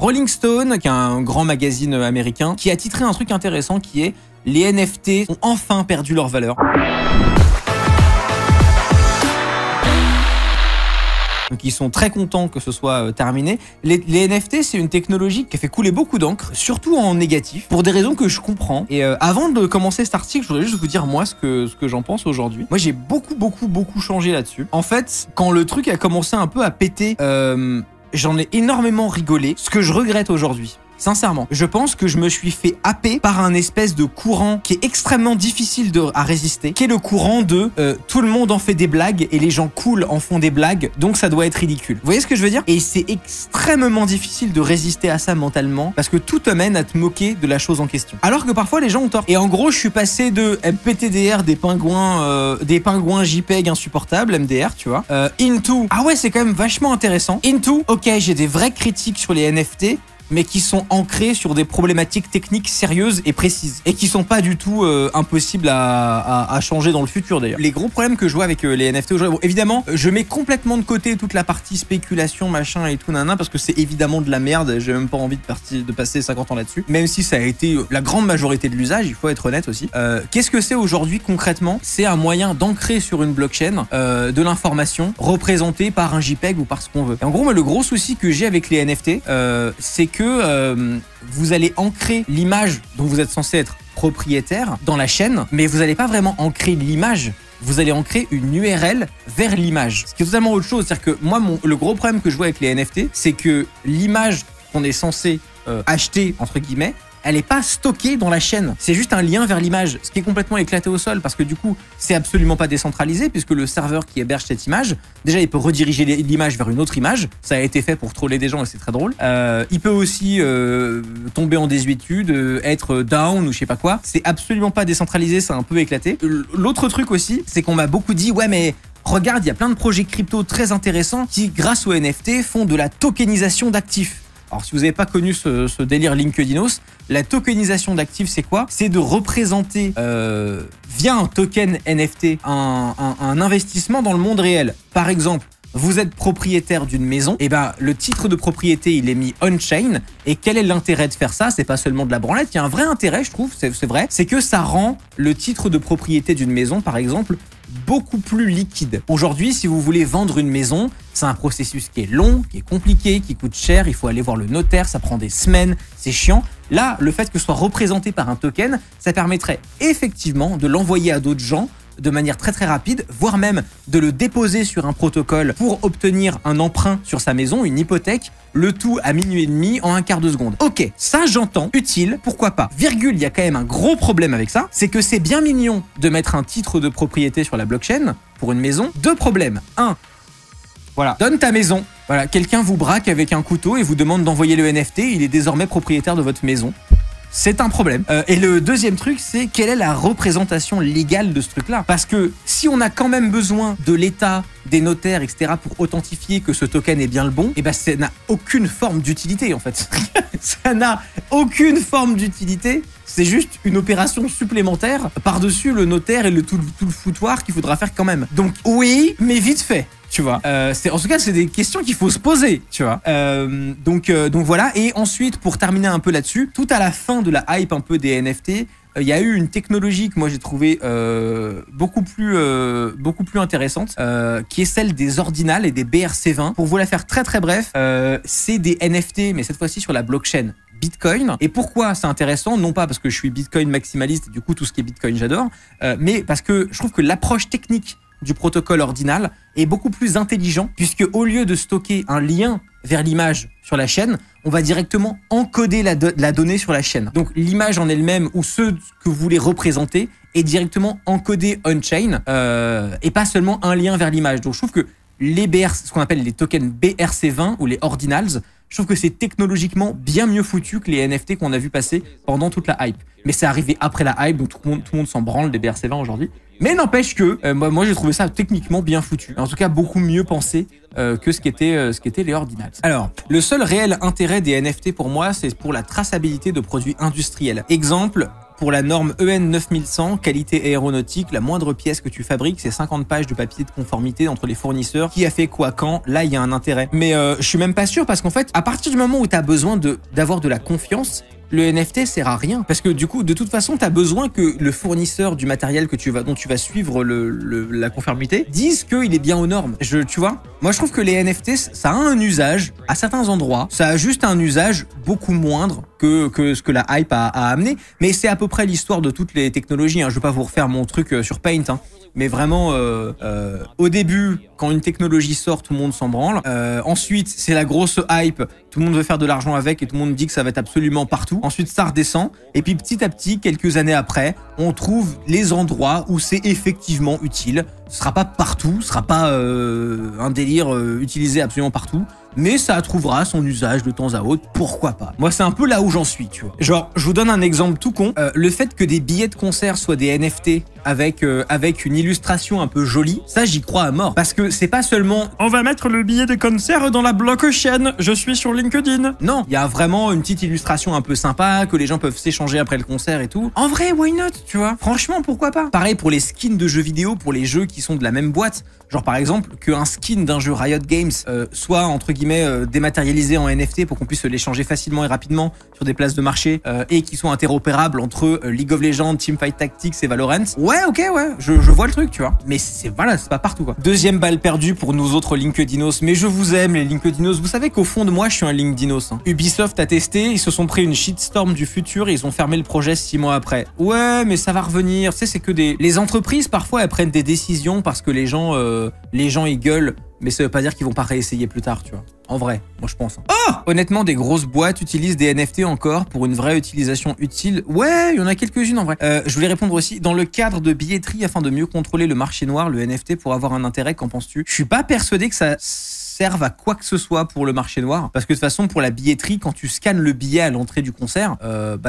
Rolling Stone, qui est un grand magazine américain, qui a titré un truc intéressant qui est « Les NFT ont enfin perdu leur valeur ». Donc ils sont très contents que ce soit terminé. Les NFT, c'est une technologie qui a fait couler beaucoup d'encre, surtout en négatif, pour des raisons que je comprends. Et avant de commencer cet article, je voudrais juste vous dire moi ce que j'en pense aujourd'hui. Moi, j'ai beaucoup changé là-dessus. En fait, quand le truc a commencé un peu à péter, j'en ai énormément rigolé, ce que je regrette aujourd'hui. Sincèrement, je pense que je me suis fait happer par un espèce de courant qui est extrêmement difficile à résister, qui est le courant de tout le monde en fait des blagues et les gens cool en font des blagues, donc ça doit être ridicule. Vous voyez ce que je veux dire? Et c'est extrêmement difficile de résister à ça mentalement parce que tout te mène à te moquer de la chose en question. Alors que parfois les gens ont tort. Et en gros, je suis passé de MPTDR des pingouins JPEG insupportables, MDR, tu vois, into, ah ouais, c'est quand même vachement intéressant, into, ok, j'ai des vraies critiques sur les NFT, mais qui sont ancrés sur des problématiques techniques sérieuses et précises et qui sont pas du tout impossibles à changer dans le futur d'ailleurs. Les gros problèmes que je vois avec les NFT aujourd'hui, bon, évidemment, je mets complètement de côté toute la partie spéculation, machin et tout nana, parce que c'est évidemment de la merde, j'ai même pas envie de passer 50 ans là-dessus, même si ça a été la grande majorité de l'usage, il faut être honnête aussi. Qu'est-ce que c'est aujourd'hui concrètement? C'est un moyen d'ancrer sur une blockchain de l'information représentée par un JPEG ou par ce qu'on veut. Et en gros, moi, le gros souci que j'ai avec les NFT, c'est que vous allez ancrer l'image dont vous êtes censé être propriétaire dans la chaîne, mais vous n'allez pas vraiment ancrer l'image, vous allez ancrer une URL vers l'image. Ce qui est totalement autre chose, c'est-à-dire que moi, le gros problème que je vois avec les NFT, c'est que l'image qu'on est censé acheter, entre guillemets, elle n'est pas stockée dans la chaîne. C'est juste un lien vers l'image, ce qui est complètement éclaté au sol parce que du coup, c'est absolument pas décentralisé puisque le serveur qui héberge cette image, déjà, il peut rediriger l'image vers une autre image. Ça a été fait pour troller des gens et c'est très drôle. Il peut aussi tomber en désuétude, être down ou je sais pas quoi. C'est absolument pas décentralisé, c'est un peu éclaté. L'autre truc aussi, c'est qu'on m'a beaucoup dit, ouais, mais regarde, il y a plein de projets crypto très intéressants qui, grâce aux NFT, font de la tokenisation d'actifs. Alors, si vous n'avez pas connu ce délire LinkedInos, la tokenisation d'actifs, c'est quoi? C'est de représenter via un token NFT un investissement dans le monde réel. Par exemple, vous êtes propriétaire d'une maison, et ben le titre de propriété il est mis on-chain. Et quel est l'intérêt de faire ça? C'est pas seulement de la branlette, il y a un vrai intérêt, je trouve, c'est vrai, c'est que ça rend le titre de propriété d'une maison, par exemple, beaucoup plus liquide. Aujourd'hui, si vous voulez vendre une maison, c'est un processus qui est long, qui est compliqué, qui coûte cher, il faut aller voir le notaire, ça prend des semaines, c'est chiant. Là, le fait que ce soit représenté par un token, ça permettrait effectivement de l'envoyer à d'autres gens de manière très rapide, voire même de le déposer sur un protocole pour obtenir un emprunt sur sa maison, une hypothèque, le tout à minuit et demi en un quart de seconde. Ok, ça j'entends, utile, pourquoi pas. Virgule, il y a quand même un gros problème avec ça, c'est que c'est bien mignon de mettre un titre de propriété sur la blockchain pour une maison. Deux problèmes. Un, voilà, donne ta maison. Voilà, quelqu'un vous braque avec un couteau et vous demande d'envoyer le NFT, il est désormais propriétaire de votre maison. C'est un problème. Et le deuxième truc, c'est quelle est la représentation légale de ce truc-là? Parce que si on a quand même besoin de l'État, des notaires, etc. pour authentifier que ce token est bien le bon, et ben ça n'a aucune forme d'utilité en fait. Ça n'a aucune forme d'utilité. C'est juste une opération supplémentaire par-dessus le notaire et tout le foutoir qu'il faudra faire quand même. Donc oui, mais vite fait. Tu vois, en tout cas, c'est des questions qu'il faut se poser, tu vois. Donc voilà. Et ensuite, pour terminer un peu là-dessus, tout à la fin de la hype un peu des NFT, il y a eu une technologie que moi j'ai trouvé beaucoup plus intéressante, qui est celle des ordinals et des BRC20. Pour vous la faire très bref, c'est des NFT, mais cette fois-ci sur la blockchain Bitcoin. Et pourquoi c'est intéressant? Non pas parce que je suis Bitcoin maximaliste, et du coup tout ce qui est Bitcoin j'adore, mais parce que je trouve que l'approche technique du protocole ordinal est beaucoup plus intelligent puisque au lieu de stocker un lien vers l'image sur la chaîne, on va directement encoder la donnée sur la chaîne. Donc l'image en elle-même ou ce que vous voulez représenter est directement encodé on-chain et pas seulement un lien vers l'image. Donc je trouve que ce qu'on appelle les tokens BRC20 ou les ordinals, je trouve que c'est technologiquement bien mieux foutu que les NFT qu'on a vu passer pendant toute la hype. Mais c'est arrivé après la hype, donc tout le monde s'en branle des BRC20 aujourd'hui. Mais n'empêche que moi j'ai trouvé ça techniquement bien foutu. En tout cas beaucoup mieux pensé que ce qu'étaient les ordinals. Alors, le seul réel intérêt des NFT pour moi, c'est pour la traçabilité de produits industriels. Exemple, pour la norme EN 9100, qualité aéronautique, la moindre pièce que tu fabriques, c'est 50 pages de papier de conformité entre les fournisseurs, qui a fait quoi quand, là il y a un intérêt. Mais je suis même pas sûr parce qu'en fait, à partir du moment où tu as besoin d'avoir de la confiance, le NFT sert à rien parce que du coup, de toute façon, tu as besoin que le fournisseur du matériel dont tu vas suivre la conformité dise qu'il est bien aux normes. Tu vois, moi je trouve que les NFT, ça a un usage à certains endroits, ça a juste un usage beaucoup moindre que ce que la hype a amené, mais c'est à peu près l'histoire de toutes les technologies. Hein. Je vais pas vous refaire mon truc sur Paint, hein. Mais vraiment, au début, quand une technologie sort, tout le monde s'en branle. Ensuite, c'est la grosse hype. Tout le monde veut faire de l'argent avec et tout le monde dit que ça va être absolument partout. Ensuite, ça redescend. Et puis, petit à petit, quelques années après, on trouve les endroits où c'est effectivement utile. Ce sera pas partout, ce sera pas un délire utilisé absolument partout. Mais ça trouvera son usage de temps à autre, pourquoi pas. Moi, c'est un peu là où j'en suis, tu vois. Genre, je vous donne un exemple tout con. Le fait que des billets de concert soient des NFT avec une illustration un peu jolie, ça, j'y crois à mort. Parce que c'est pas seulement « On va mettre le billet de concert dans la blockchain, je suis sur LinkedIn ». Non, il y a vraiment une petite illustration un peu sympa, que les gens peuvent s'échanger après le concert et tout. En vrai, why not, tu vois. Franchement, pourquoi pas. Pareil pour les skins de jeux vidéo, pour les jeux qui sont de la même boîte. Genre, par exemple, qu'un skin d'un jeu Riot Games soit, entre guillemets, dématérialisé en NFT pour qu'on puisse l'échanger facilement et rapidement sur des places de marché et qui sont interopérables entre League of Legends, Teamfight Tactics et Valorant. Ouais, ok, ouais, je vois le truc, tu vois. Mais voilà, c'est pas partout, quoi. Deuxième balle perdue pour nous autres LinkedInos. Mais je vous aime, les LinkedInos. Vous savez qu'au fond de moi, je suis un LinkedInos. Hein. Ubisoft a testé, ils se sont pris une shitstorm du futur et ils ont fermé le projet 6 mois après. Ouais, mais ça va revenir. Tu sais, c'est que les entreprises, parfois, elles prennent des décisions parce que les gens ils gueulent. Mais ça veut pas dire qu'ils vont pas réessayer plus tard, tu vois. En vrai, moi je pense. Oh! Honnêtement, des grosses boîtes utilisent des NFT encore pour une vraie utilisation utile. Ouais, il y en a quelques-unes en vrai. Je voulais répondre aussi, dans le cadre de billetterie, afin de mieux contrôler le marché noir, le NFT pour avoir un intérêt, qu'en penses-tu? Je suis pas persuadé que ça serve à quoi que ce soit pour le marché noir, parce que de toute façon, pour la billetterie, quand tu scannes le billet à l'entrée du concert,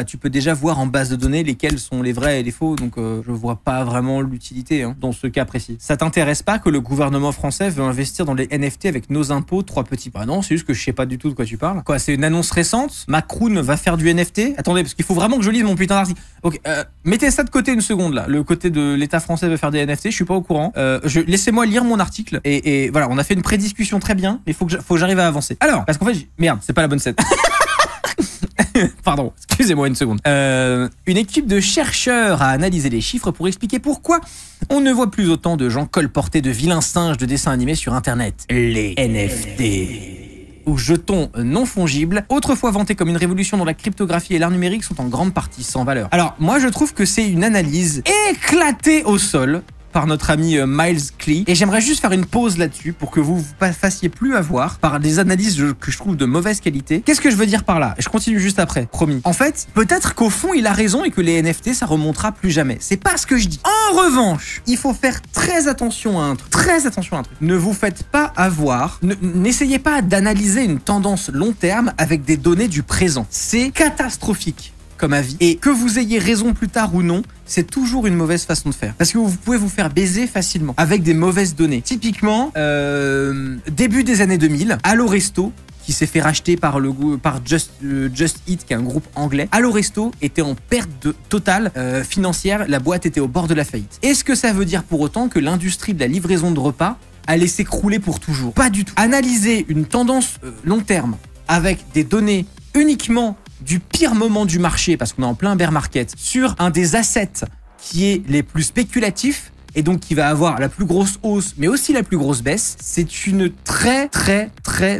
tu peux déjà voir en base de données lesquels sont les vrais et les faux, donc je vois pas vraiment l'utilité hein, dans ce cas précis. Ça t'intéresse pas que le gouvernement français veut investir dans les NFT avec nos impôts, 3 petits? Bah non, c'est juste que je sais pas du tout de quoi tu parles. Quoi, c'est une annonce récente? Macron va faire du NFT? Attendez, parce qu'il faut vraiment que je lise mon putain d'article. Ok, mettez ça de côté une seconde là. Le côté de l'État français veut faire des NFT, je suis pas au courant. Laissez-moi lire mon article et voilà, on a fait une prédiscussion très bien, mais faut que j'arrive à avancer. Alors, parce qu'en fait, merde, c'est pas la bonne scène. Pardon, excusez-moi une seconde. Une équipe de chercheurs a analysé les chiffres pour expliquer pourquoi on ne voit plus autant de gens colporter de vilains singes de dessins animés sur Internet. Les NFT. Ou jetons non fongibles, autrefois vantés comme une révolution dont la cryptographie et l'art numérique sont en grande partie sans valeur. Alors, moi je trouve que c'est une analyse éclatée au sol par notre ami Miles Klee. Et j'aimerais juste faire une pause là-dessus pour que vous vous fassiez plus avoir par des analyses que je trouve de mauvaise qualité. Qu'est-ce que je veux dire par là? Je continue juste après, promis. En fait, peut-être qu'au fond, il a raison et que les NFT, ça remontera plus jamais. C'est pas ce que je dis. En revanche, il faut faire très attention à un truc. Très attention à un truc. Ne vous faites pas avoir. N'essayez pas d'analyser une tendance long terme avec des données du présent. C'est catastrophique comme avis. Et que vous ayez raison plus tard ou non, c'est toujours une mauvaise façon de faire. Parce que vous pouvez vous faire baiser facilement avec des mauvaises données. Typiquement, début des années 2000, Allo Resto, qui s'est fait racheter par Just Eat, qui est un groupe anglais. Allo Resto était en perte totale financière. La boîte était au bord de la faillite. Est-ce que ça veut dire pour autant que l'industrie de la livraison de repas allait s'écrouler pour toujours? Pas du tout. Analyser une tendance long terme avec des données uniquement du pire moment du marché, parce qu'on est en plein bear market, sur un des assets qui est les plus spéculatifs, et donc qui va avoir la plus grosse hausse, mais aussi la plus grosse baisse, c'est une très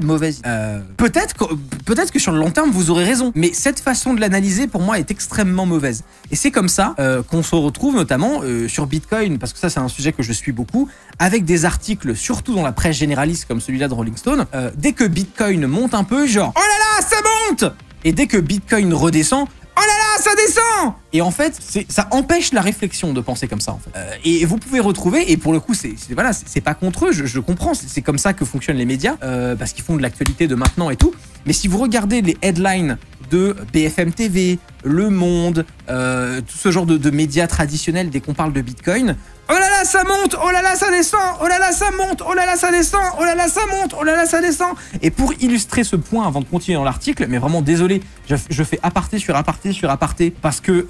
mauvaise idée. Peut-être que sur le long terme, vous aurez raison, mais cette façon de l'analyser, pour moi, est extrêmement mauvaise. Et c'est comme ça qu'on se retrouve notamment sur Bitcoin, parce que ça, c'est un sujet que je suis beaucoup, avec des articles, surtout dans la presse généraliste, comme celui-là de Rolling Stone. Dès que Bitcoin monte un peu, genre « Oh là là, ça monte !» Et dès que Bitcoin redescend, oh là là, ça descend! Et en fait, ça empêche la réflexion de penser comme ça, en fait. Et vous pouvez retrouver, et pour le coup, c'est pas contre eux, je comprends, c'est comme ça que fonctionnent les médias, parce qu'ils font de l'actualité de maintenant et tout. Mais si vous regardez les headlines de BFM TV, Le Monde, tout ce genre de médias traditionnels dès qu'on parle de Bitcoin. Oh là là, ça monte, oh là là, ça descend, oh là là, ça monte, oh là là, ça descend, oh là là, ça monte, oh là là, ça descend. Et pour illustrer ce point avant de continuer dans l'article, mais vraiment désolé, je fais aparté sur aparté sur aparté parce que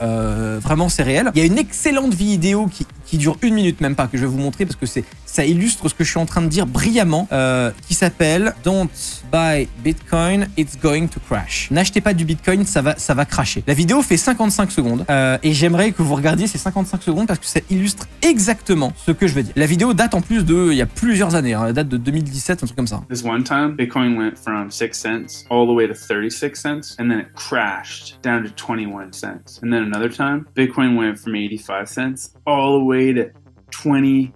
vraiment c'est réel. Il y a une excellente vidéo qui dure 1 minute même pas, que je vais vous montrer parce que ça illustre ce que je suis en train de dire brillamment, qui s'appelle Don't buy Bitcoin, it's going to crash. N'achetez pas du Bitcoin, ça va crasher. La vidéo fait 55 secondes et j'aimerais que vous regardiez ces 55 secondes parce que ça illustre exactement ce que je veux dire. La vidéo date en plus il y a plusieurs années, hein, elle date de 2017, un truc comme ça. This one time, Bitcoin went from 6 cents all the way to 36 cents, and then it crashed down to 21 cents. And then another time, Bitcoin went from 85 cents all the way to $29,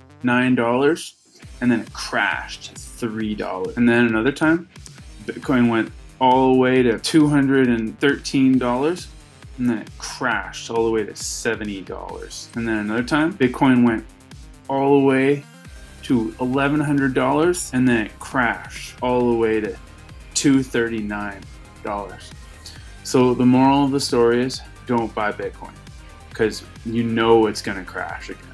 and then it crashed to $3. And then another time, Bitcoin went all the way to $213, and then it crashed all the way to $70. And then another time, Bitcoin went all the way to $1,100, and then it crashed all the way to $239. So the moral of the story is, don't buy Bitcoin, because you know it's gonna crash again.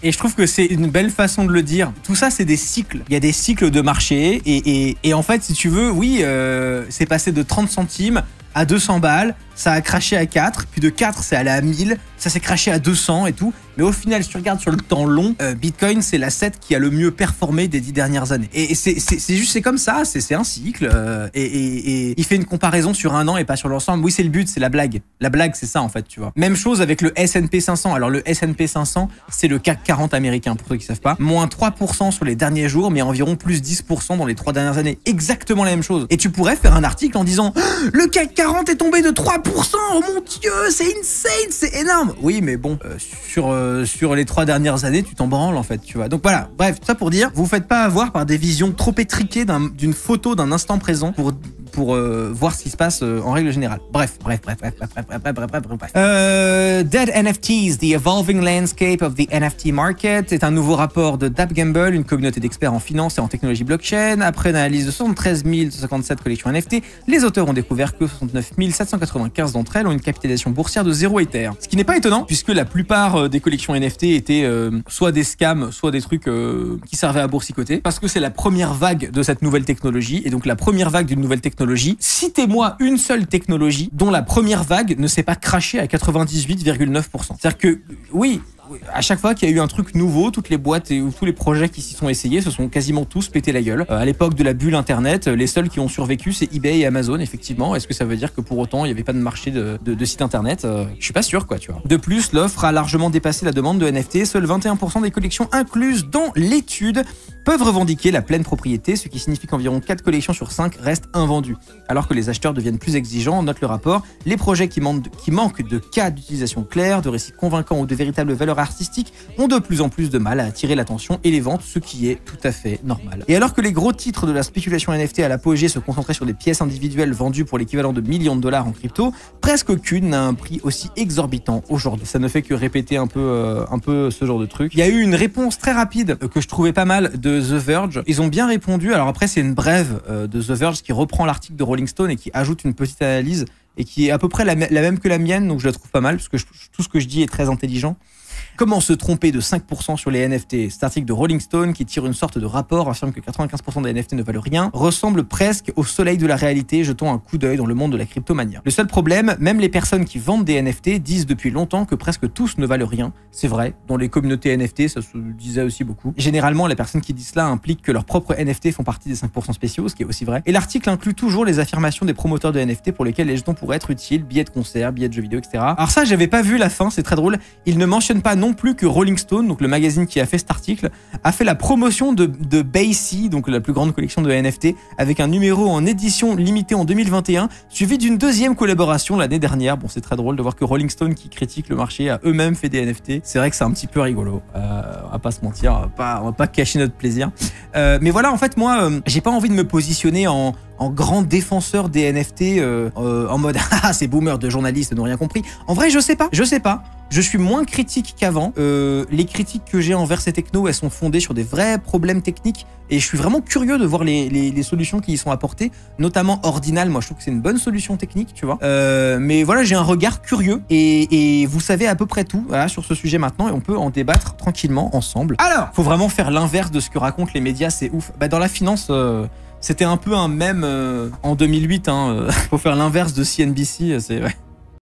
Et je trouve que c'est une belle façon de le dire. Tout ça, c'est des cycles. Il y a des cycles de marché. Et en fait, si tu veux, oui, c'est passé de 30 centimes à 200 balles. Ça a craché à 4. Puis de 4, c'est allé à 1000. Ça s'est craché à 200 et tout. Mais au final, si tu regardes sur le temps long, Bitcoin, c'est l'asset qui a le mieux performé des 10 dernières années. Et c'est comme ça. C'est un cycle. Et il fait une comparaison sur un an et pas sur l'ensemble. Oui, c'est le but, c'est la blague. La blague, c'est ça, en fait, tu vois. Même chose avec le S&P 500. Alors, le S&P 500, c'est le CAC 40 américain, pour ceux qui savent pas. Moins 3% sur les derniers jours, mais environ plus 10% dans les 3 dernières années. Exactement la même chose. Et tu pourrais faire un article en disant « Le CAC 40 est tombé de 3%, oh mon Dieu, c'est insane, c'est énorme !» Oui, mais bon, sur les 3 dernières années, tu t'en branles, en fait, tu vois. Donc voilà, bref, tout ça pour dire, vous faites pas avoir par des visions trop étriquées d'une photo d'un instant présent pour voir ce qui se passe en règle générale. Bref. Dead NFTs, the evolving landscape of the NFT market est un nouveau rapport de Dap Gamble, une communauté d'experts en finance et en technologie blockchain. Après une analyse de 73 057 collections NFT, les auteurs ont découvert que 69 795 d'entre elles ont une capitalisation boursière de 0 Ether. Ce qui n'est pas étonnant, puisque la plupart des collections NFT étaient soit des scams, soit des trucs qui servaient à boursicoter, parce que c'est la première vague de cette nouvelle technologie, et donc la première vague d'une nouvelle technologie. Citez-moi une seule technologie dont la première vague ne s'est pas crashée à 98,9%. C'est-à-dire que, oui, à chaque fois qu'il y a eu un truc nouveau, toutes les boîtes et tous les projets qui s'y sont essayés se sont quasiment tous pété la gueule. À l'époque de la bulle internet, les seuls qui ont survécu, c'est eBay et Amazon, effectivement. Est-ce que ça veut dire que pour autant, il n'y avait pas de marché de sites internet? Je suis pas sûr, quoi, tu vois. De plus, l'offre a largement dépassé la demande de NFT. Seuls 21% des collections incluses dans l'étude peuvent revendiquer la pleine propriété, ce qui signifie qu'environ 4 collections sur 5 restent invendues. Alors que les acheteurs deviennent plus exigeants, note le rapport, les projets qui manquent de cas d'utilisation clairs, de récits convaincants ou de véritables valeurs artistiques ont de plus en plus de mal à attirer l'attention et les ventes, ce qui est tout à fait normal. Et alors que les gros titres de la spéculation NFT à l'apogée se concentraient sur des pièces individuelles vendues pour l'équivalent de millions de dollars en crypto, presque aucune n'a un prix aussi exorbitant aujourd'hui. Ça ne fait que répéter un peu ce genre de truc. Il y a eu une réponse très rapide que je trouvais pas mal de The Verge. Ils ont bien répondu. Alors après, c'est une brève de The Verge qui reprend l'article de Rolling Stone et qui ajoute une petite analyse et qui est à peu près la même que la mienne, donc je la trouve pas mal parce que tout ce que je dis est très intelligent. Comment se tromper de 5% sur les NFT? Cet article de Rolling Stone, qui tire une sorte de rapport, affirme que 95% des NFT ne valent rien, ressemble presque au soleil de la réalité, jetant un coup d'œil dans le monde de la cryptomania. Le seul problème, même les personnes qui vendent des NFT disent depuis longtemps que presque tous ne valent rien. C'est vrai, dans les communautés NFT, ça se disait aussi beaucoup. Généralement, les personnes qui disent cela impliquent que leurs propres NFT font partie des 5% spéciaux, ce qui est aussi vrai. Et l'article inclut toujours les affirmations des promoteurs de NFT pour lesquels les jetons pourraient être utiles, billets de concert, billets de jeux vidéo, etc. Alors ça, j'avais pas vu la fin, c'est très drôle. Il ne mentionne pas non plus que Rolling Stone, donc le magazine qui a fait cet article, a fait la promotion de Basie, donc la plus grande collection de NFT, avec un numéro en édition limitée en 2021, suivi d'une deuxième collaboration l'année dernière. Bon, c'est très drôle de voir que Rolling Stone, qui critique le marché, a eux-mêmes fait des NFT. C'est vrai que c'est un petit peu rigolo. On va pas se mentir, on va pas cacher notre plaisir. Mais voilà, en fait, moi, j'ai pas envie de me positionner en en grand défenseur des NFT en mode ah ces boomers de journalistes n'ont rien compris. En vrai, je sais pas. Je suis moins critique qu'avant. Les critiques que j'ai envers ces technos, elles sont fondées sur des vrais problèmes techniques. Et je suis vraiment curieux de voir les solutions qui y sont apportées, notamment Ordinal. Moi, je trouve que c'est une bonne solution technique, tu vois. Mais voilà, j'ai un regard curieux. Et vous savez à peu près tout voilà, sur ce sujet maintenant. Et on peut en débattre tranquillement ensemble. Alors, faut vraiment faire l'inverse de ce que racontent les médias. C'est ouf. Bah, dans la finance... c'était un peu un mème en 2008. Faut faire l'inverse de CNBC. C'est ouais.